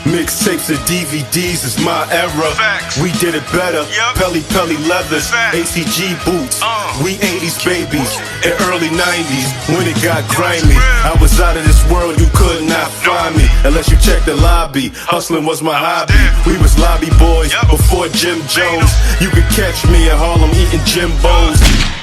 Mixtapes and DVDs is my era. Facts. We did it better. Yep. Pelly leathers, Facts. ACG boots. We 80s babies and early 90s when it got grimy. I was out of this world, you could not find me unless you check the lobby. Hustling was my hobby. We was lobby boys before Jim Jones. You could catch me in Harlem eating Jimbos.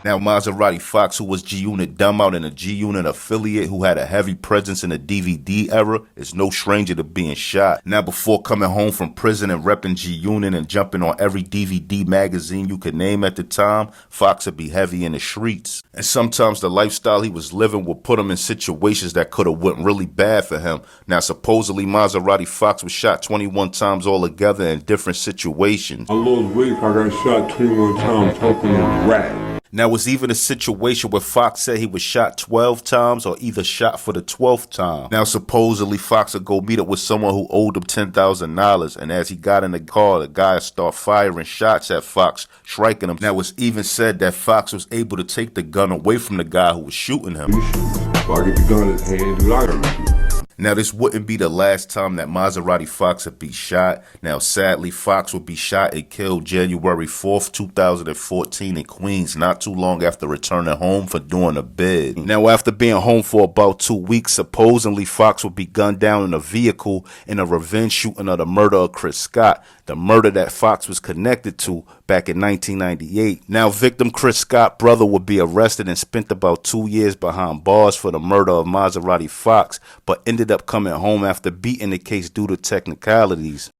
Now, Mazaradi Fox, who was G-Unit dumb out and a G-Unit affiliate who had a heavy presence in the DVD era, is no stranger to being shot. Now, before coming home from prison and repping G-Unit and jumping on every DVD magazine you could name at the time, Fox would be heavy in the streets. And sometimes the lifestyle he was living would put him in situations that could have went really bad for him. Now, supposedly, Mazaradi Fox was shot 21 times altogether in different situations. I lost weight, I got shot 21 times talking to rap. Now, it was even a situation where Fox said he was shot 12 times or either shot for the 12th time. Now, supposedly, Fox would go meet up with someone who owed him $10,000, and as he got in the car, the guy started firing shots at Fox, striking him. Now, it's even said that Fox was able to take the gun away from the guy who was shooting him. If I get the gun in his hand, do I gotta do? Now, this wouldn't be the last time that Mazaradi Fox would be shot. Now, sadly, Fox would be shot and killed January 4th, 2014 in Queens, not too long after returning home for doing a bid. Now, after being home for about 2 weeks, supposedly Fox would be gunned down in a vehicle in a revenge shooting of the murder of Chris Scott, the murder that Fox was connected to back in 1998. Now, victim Chris Scott's brother would be arrested and spent about 2 years behind bars for the murder of Mazaradi Fox, but ended up coming home after beating the case due to technicalities.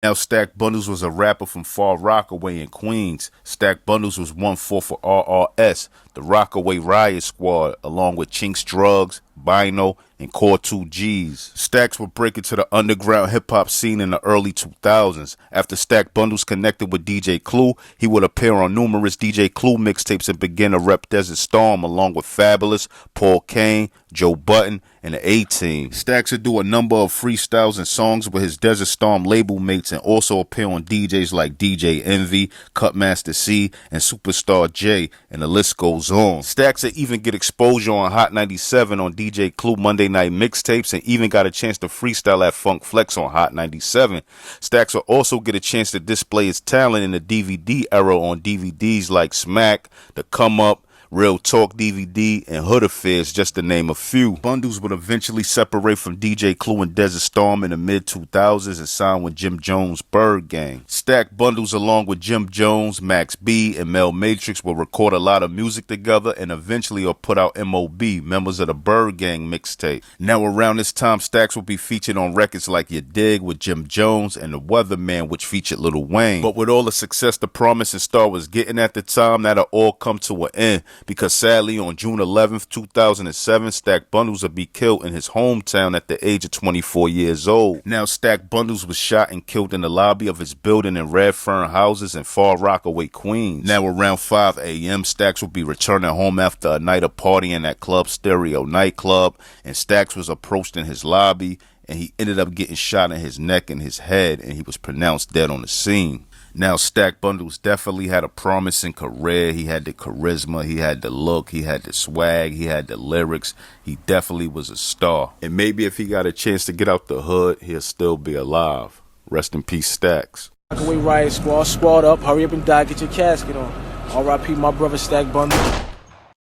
Now, Stack Bundles was a rapper from Far Rockaway in Queens. Stack Bundles was 1/4 for RRS, the Rockaway Riot Squad, along with Chinx Drugs, Bino, and Core 2Gs. Stacks would break into the underground hip-hop scene in the early 2000s. After Stack Bundles connected with DJ Clue, he would appear on numerous DJ Clue mixtapes and begin to rep Desert Storm along with Fabulous, Paul Kane, Joe Button, and the A-Team. Stacks would do a number of freestyles and songs with his Desert Storm label mates and also appear on DJs like DJ Envy, Cutmaster C, and Superstar J, and the list goes on. Stacks would even get exposure on Hot 97 on DJ Clue Monday Night Mixtapes and even got a chance to freestyle at Funk Flex on Hot 97. Stacks will also get a chance to display his talent in the DVD era on DVDs like Smack, The Come Up, Real Talk DVD, and Hood Affairs, just to name a few. Bundles would eventually separate from DJ Clue and Desert Storm in the mid-2000s and sign with Jim Jones' Bird Gang. Stack Bundles along with Jim Jones, Max B, and Mel Matrix will record a lot of music together and eventually will put out MOB, members of the Bird Gang mixtape. Now around this time, Stacks will be featured on records like You Dig with Jim Jones and The Weatherman, which featured Lil Wayne. But with all the success the Promise and Star was getting at the time, that'll all come to an end, because sadly on June 11th, 2007, Stack Bundles would be killed in his hometown at the age of 24 years old. Now, Stack Bundles was shot and killed in the lobby of his building in Red Fern Houses in Far Rockaway, Queens. Now, around 5 a.m., Stacks will be returning home after a night of partying at Club Stereo nightclub, and Stacks was approached in his lobby, and he ended up getting shot in his neck and his head, and he was pronounced dead on the scene. Now, Stack Bundles definitely had a promising career. He had the charisma, he had the look, he had the swag, he had the lyrics. He definitely was a star. And maybe if he got a chance to get out the hood, he'll still be alive. Rest in peace, Stacks. Rockaway Riot Squad, squad up, hurry up and die, get your casket on. R.I.P. my brother Stack Bundles.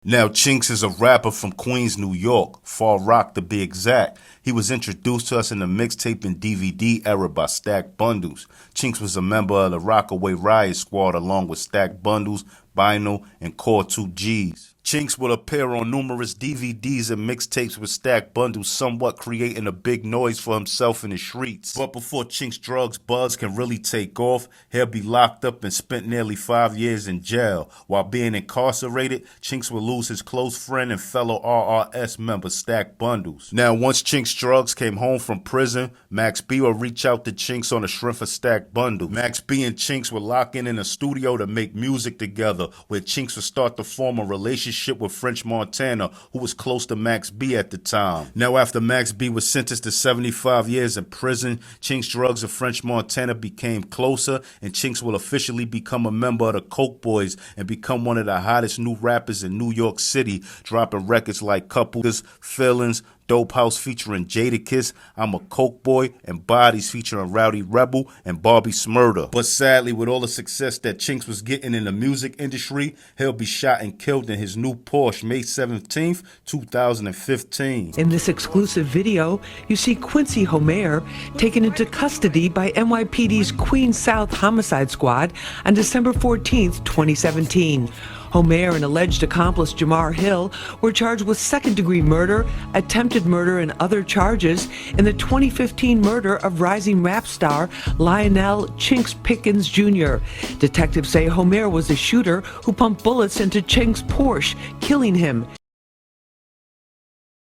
Now, Chinx is a rapper from Queens, New York, Far Rock to be exact. He was introduced to us in the mixtape and DVD era by Stack Bundles. Chinx was a member of the Rockaway Riot Squad along with Stack Bundles, Bino, and Core 2Gs. Chinx will appear on numerous DVDs and mixtapes with Stack Bundles, somewhat creating a big noise for himself in the streets. But before Chinx Drugs buzz can really take off, he'll be locked up and spent nearly 5 years in jail. While being incarcerated, Chinx will lose his close friend and fellow RRS member Stack Bundles. Now, once Chinx Drugs came home from prison, Max B will reach out to Chinx on the strength of Stack Bundles. Max B and Chinx will lock in a studio to make music together, where Chinx will start to form a relationship relationship with French Montana, who was close to Max B at the time. Now, after Max B was sentenced to 75 years in prison, Chinx Drugs and French Montana became closer, and Chinx will officially become a member of the Coke Boys and become one of the hottest new rappers in New York City, dropping records like Couples, Feelings, Dope House featuring Jadakiss, I'm a Coke Boy, and Bodies featuring Rowdy Rebel and Bobby Smurda. But sadly, with all the success that Chinx was getting in the music industry, he'll be shot and killed in his new Porsche May 17th, 2015. In this exclusive video, you see Quincy Homer taken into custody by NYPD's Queens South Homicide Squad on December 14th, 2017. Homer and alleged accomplice Jamar Hill were charged with second-degree murder, attempted murder, and other charges in the 2015 murder of rising rap star Lionel Chinx Pickens Jr. Detectives say Homer was the shooter who pumped bullets into Chinx' Porsche, killing him.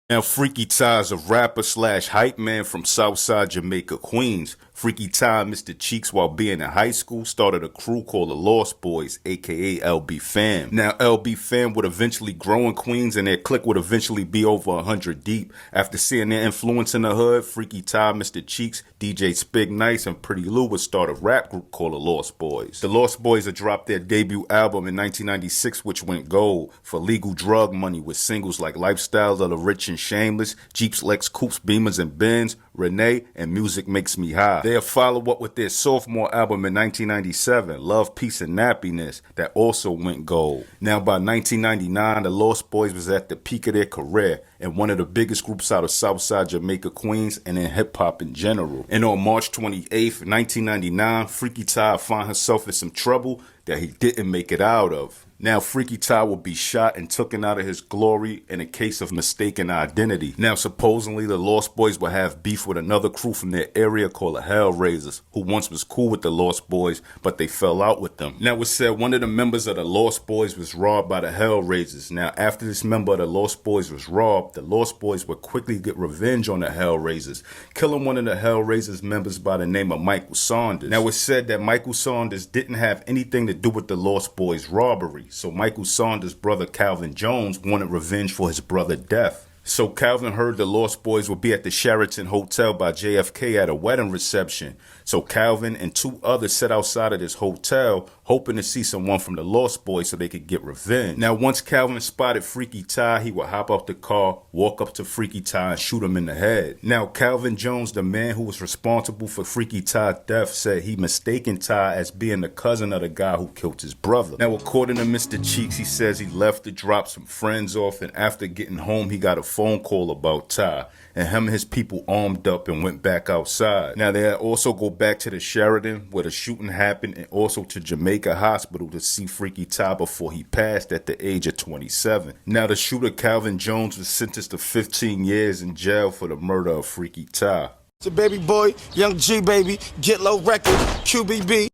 Now, Freaky Tai is a rapper slash hype man from Southside Jamaica, Queens. Freaky Tai and Mr. Cheeks, while being in high school, started a crew called the Lost Boys, aka LB Fam. Now, LB Fam would eventually grow in Queens, and their clique would eventually be over 100 deep. After seeing their influence in the hood, Freaky Tai, Mr. Cheeks, DJ Spig Nice, and Pretty Lou would start a rap group called the Lost Boys. The Lost Boys had dropped their debut album in 1996, which went gold for legal drug money, with singles like Lifestyles of the Rich and Shameless, Jeeps, Lex, Coupes, Beamers, and Benz, Renee, and Music Makes Me High. They'll follow up with their sophomore album in 1997, Love, Peace, and Nappiness, that also went gold. Now, by 1999, the Lost Boys was at the peak of their career and one of the biggest groups out of Southside Jamaica, Queens, and in hip-hop in general. And on March 28th, 1999, Freaky Tai found herself in some trouble that he didn't make it out of. Now, Freaky Tai will be shot and taken out of his glory in a case of mistaken identity. Now, supposedly, the Lost Boys will have beef with another crew from their area called the Hellraisers, who once was cool with the Lost Boys, but they fell out with them. Now, it's said one of the members of the Lost Boys was robbed by the Hellraisers. Now, after this member of the Lost Boys was robbed, the Lost Boys would quickly get revenge on the Hellraisers, killing one of the Hellraisers members by the name of Michael Saunders. Now, it's said that Michael Saunders didn't have anything to do with the Lost Boys' robbery. So Michael Saunders' brother Calvin Jones wanted revenge for his brother's death. So Calvin heard the Lost Boys would be at the Sheraton Hotel by JFK at a wedding reception. So Calvin and two others sat outside of this hotel, hoping to see someone from the Lost Boys so they could get revenge. Now, once Calvin spotted Freaky Tai, he would hop out the car, walk up to Freaky Tai, and shoot him in the head. Now, Calvin Jones, the man who was responsible for Freaky Tai's death, said he mistaken Tai as being the cousin of the guy who killed his brother. Now, according to Mr. Cheeks, he says he left to drop some friends off, and after getting home, he got a phone call about Tai, and him and his people armed up and went back outside. Now, they also go back to the Sheraton where the shooting happened, and also to Jamaica Hospital to see Freaky Tai before he passed at the age of 27. Now, the shooter Calvin Jones was sentenced to 15 years in jail for the murder of Freaky Tai. It's a baby boy, Young G baby, Get Low Record, QBB.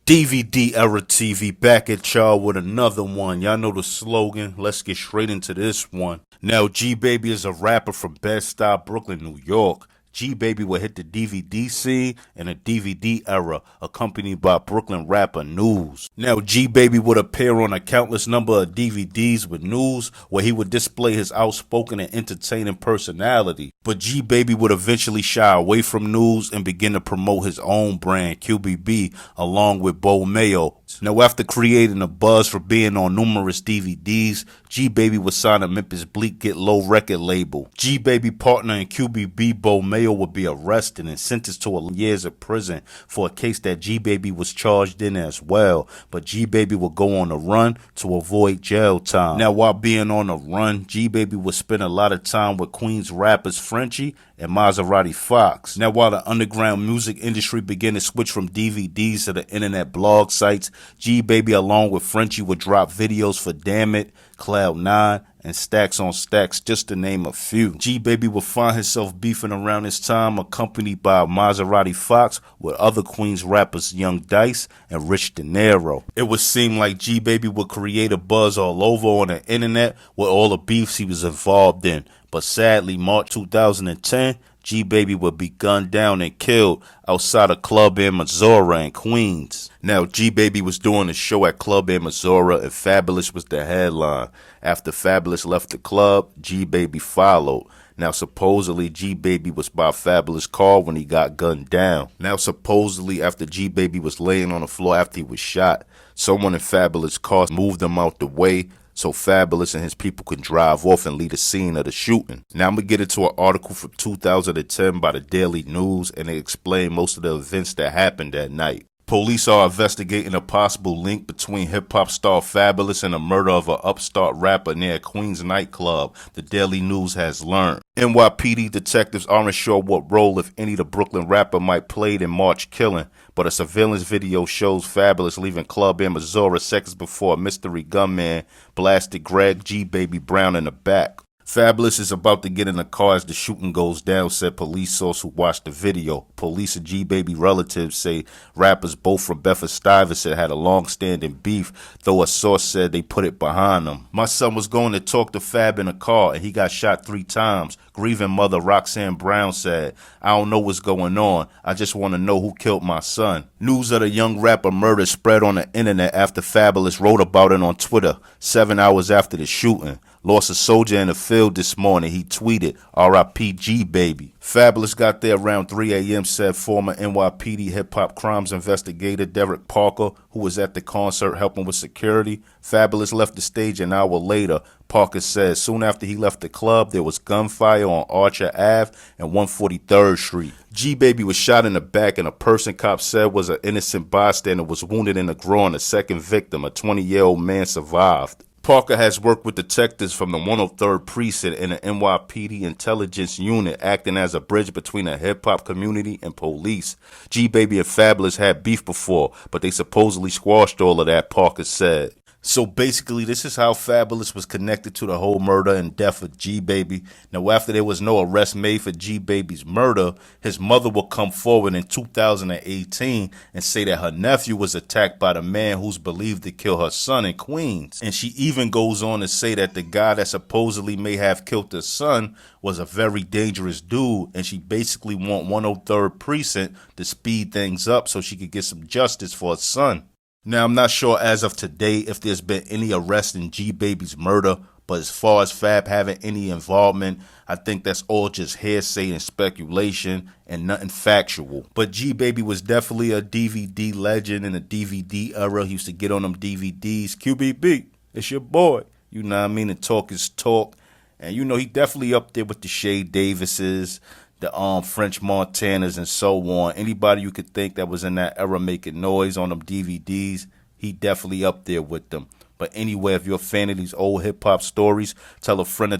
DVD Era TV back at y'all with another one. Y'all know the slogan. Let's get straight into this one. Now, G Baby is a rapper from Bed-Stuy, Brooklyn, New York. G Baby will hit the DVD scene in a DVD era, accompanied by Brooklyn rapper News. Now, G Baby would appear on a countless number of DVDs with News, where he would display his outspoken and entertaining personality. But G Baby would eventually shy away from News and begin to promote his own brand, QBB, along with Bo Mayo. Now, after creating a buzz for being on numerous DVDs, G Baby would sign a Memphis Bleak Get Low record label. G Baby partner in QBB, Bo Mayo, would be arrested and sentenced to years of prison for a case that G Baby was charged in as well. But G Baby would go on a run to avoid jail time. Now, while being on a run, G Baby would spend a lot of time with Queens rappers Frenchie and Mazaradi Fox. Now, while the underground music industry began to switch from DVDs to the internet blog sites, G Baby along with Frenchie would drop videos for Damn It, Cloud9, and Stacks on Stacks, just to name a few. G Baby would find himself beefing around this time, accompanied by Mazaradi Fox with other Queens rappers Young Dice and Rich De Niro. It would seem like G Baby would create a buzz all over on the internet with all the beefs he was involved in. But sadly, March 2010, G-Baby would be gunned down and killed outside a club in Missouri in Queens. Now, G-Baby was doing a show at Club in Missouri and Fabulous was the headline. After Fabulous left the club, G-Baby followed. Now, supposedly, G-Baby was by Fabulous' car when he got gunned down. Now, supposedly, after G-Baby was laying on the floor after he was shot, someone in Fabulous' car moved him out the way so Fabulous and his people could drive off and leave the scene of the shooting. Now, I'm going to get into an article from 2010 by the Daily News, and they explain most of the events that happened that night. Police are investigating a possible link between hip-hop star Fabulous and the murder of an upstart rapper near a Queens nightclub, the Daily News has learned. NYPD detectives aren't sure what role, if any, the Brooklyn rapper might played in March killing, but a surveillance video shows Fabulous leaving Club in Missouri seconds before a mystery gunman blasted Greg G-Baby Brown in the back. Fabulous is about to get in the car as the shooting goes down, said police source who watched the video. Police and G-Baby relatives say rappers both from Bedford-Stuyvesant had a long-standing beef, though a source said they put it behind them. My son was going to talk to Fab in a car and he got shot 3 times. Grieving mother Roxanne Brown said, "I don't know what's going on. I just want to know who killed my son." News of the young rapper murder spread on the internet after Fabulous wrote about it on Twitter 7 hours after the shooting. Lost a soldier in the field this morning, he tweeted, "R.I.P. G-Baby." Fabulous got there around 3 a.m., said former NYPD hip-hop crimes investigator Derek Parker, who was at the concert helping with security. Fabulous left the stage an hour later. Parker said soon after he left the club, there was gunfire on Archer Ave and 143rd Street. G-Baby was shot in the back, and a person cops said was an innocent bystander was wounded in the groin. A second victim, a 20-year-old man, survived. Parker has worked with detectives from the 103rd Precinct and the NYPD Intelligence Unit, acting as a bridge between the hip-hop community and police. G-Baby and Fabulous had beef before, but they supposedly squashed all of that, Parker said. So basically, this is how Fabulous was connected to the whole murder and death of G-Baby. Now, after there was no arrest made for G-Baby's murder, his mother will come forward in 2018 and say that her nephew was attacked by the man who's believed to kill her son in Queens. And she even goes on to say that the guy that supposedly may have killed her son was a very dangerous dude, and she basically want 103rd Precinct to speed things up so she could get some justice for her son. Now, I'm not sure as of today if there's been any arrest in G-Baby's murder, but as far as Fab having any involvement, I think that's all just hearsay and speculation and nothing factual. But G-Baby was definitely a DVD legend in the DVD era. He used to get on them DVDs. QBB, it's your boy. You know what I mean? And talk is talk. And you know, he definitely up there with the Shay Davises, the French Montanas, and so on. Anybody you could think that was in that era making noise on them DVDs, he definitely up there with them. But anyway, if you're a fan of these old hip-hop stories, tell a friend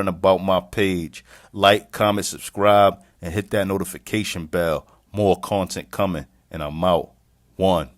about my page. Like, comment, subscribe, and hit that notification bell. More content coming, and I'm out. 1.